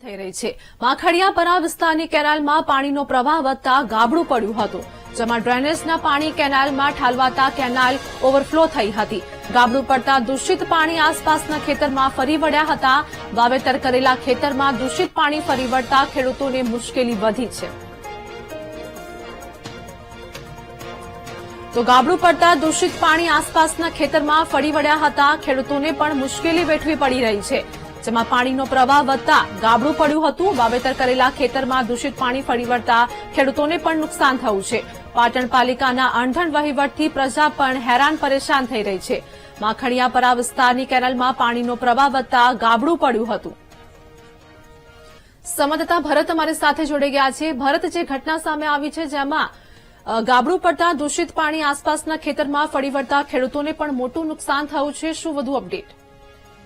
થઈ રહી છે। માખડિયાપરા વિસ્તારની કેનાલમાં પાણીનો પ્રવાહ વધતા ગાબડું પડ્યું હતું, જેમાં ડ્રેનેજના પાણી કેનાલમાં ઠાલવાતા કેનાલ ઓવરફ્લો થઈ હતી। ગાબડું પડતા દૂષિત પાણી આસપાસના ખેતરમાં ફરી વળ્યા હતા। વાવેતર કરેલા ખેતરમાં દૂષિત પાણી ફરી વળતા ખેડૂતોને મુશ્કેલી વધી છે। તો ગાબડું પડતા દૂષિત પાણી આસપાસના ખેતરમાં ફરી વળ્યા હતા। ખેડૂતોને પણ મુશ્કેલી વેઠવી પડી રહી છે, જેમાં પાણીનો પ્રવાહ વધતા ગાબડું પડ્યું હતું। વાવેતર કરેલા ખેતરમાં દૂષિત પાણી ફરી વળતા ખેડૂતોને પણ નુકસાન થયું છે। પાટણ પાલિકાના અણધણ વહીવટથી પ્રજા પણ હેરાન પરેશાન થઈ રહી છે। માખડિયાપરા વિસ્તારની કેનાલમાં પાણીનો પ્રવાહ વધતા ગાબડું પડ્યું હતું। સંવાદદાતા ભરત અમારી સાથે જોડાઈ ગયા છે। ભરત, જે ઘટના સામે આવી છે જેમાં ગાબડું પડતા દૂષિત પાણી આસપાસના ખેતરમાં ફરી વળતા ખેડૂતોને પણ મોટું નુકસાન થયું છે, શું વધુ અપડેટ?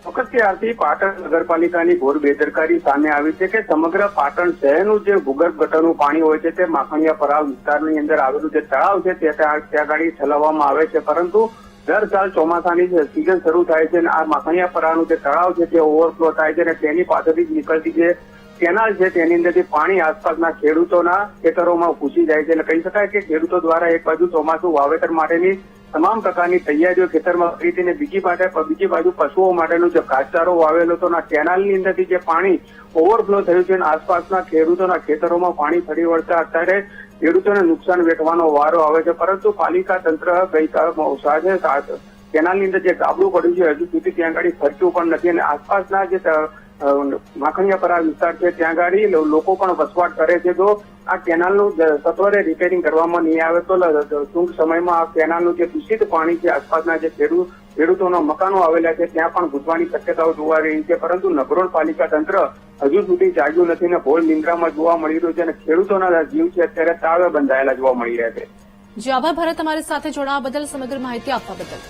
ચોક્કસ ત્યારથી પાટણ નગરપાલિકાની ઘોર બેદરકારી સામે આવી છે કે સમગ્ર પાટણ શહેરનું જે ભૂગર્ભ ગટરનું પાણી હોય છે તે માખણિયાપરા વિસ્તારની અંદર આવેલું જે તળાવ છે ત્યાં ગાડી ઠલવવામાં આવે છે, પરંતુ દર સાલ ચોમાસાની સિઝન શરૂ થાય છે અને આ માખણિયાપરાનું જે તળાવ છે તે ઓવરફ્લો થાય છે અને તેની પાસેથી જ નીકળતી જે કેનાલ છે તેની અંદરથી પાણી આસપાસના ખેડૂતોના ખેતરોમાં ઘૂસી જાય છે। એટલે કહી શકાય કે ખેડૂતો દ્વારા એક બાજુ ચોમાસું વાવેતર માટેની તમામ પ્રકારની તૈયારીઓ ખેતરમાં કરી હતી અને બીજી બાજુ પશુઓ માટેનો જે ઘાસચારો વાવેલો હતો, કેનાલની અંદરથી જે પાણી ઓવરફ્લો થયું છે અને આસપાસના ખેડૂતોના ખેતરોમાં પાણી ફરી વળતા અત્યારે ખેડૂતોને નુકસાન વેઠવાનો વારો આવે છે। પરંતુ પાલિકા તંત્ર ગઈકાલે કેનાલની અંદર જે ગાબડું પડ્યું છે હજુ સુધી ત્યાં આગળ ફરતું પણ નથી અને આસપાસના જે માખણિયાપરા વિસ્તાર છે ત્યાં આગળ લોકો પણ વસવાટ કરે છે। તો આ કેનાલનું સત્વરે રિપેરિંગ કરવામાં નહીં આવે તો ટૂંક સમયમાં આ કેનાલનું જે દૂષિત પાણી છે આસપાસના જે ખેડૂતોના મકાનો આવેલા છે ત્યાં પણ ઘૂસવાની શક્યતાઓ જોવા રહી છે, પરંતુ નગરોળ પાલિકા તંત્ર હજુ સુધી જાગ્યું નથી અને ઘોર નિંદ્રામાં જોવા મળી રહ્યું છે અને ખેડૂતોના જીવ છે અત્યારે તાવે બંધાયેલા જોવા મળી રહ્યા છે। જી આભાર ભરત, તમારી સાથે જોડાવા બદલ, સમગ્ર માહિતી આપવા બદલ।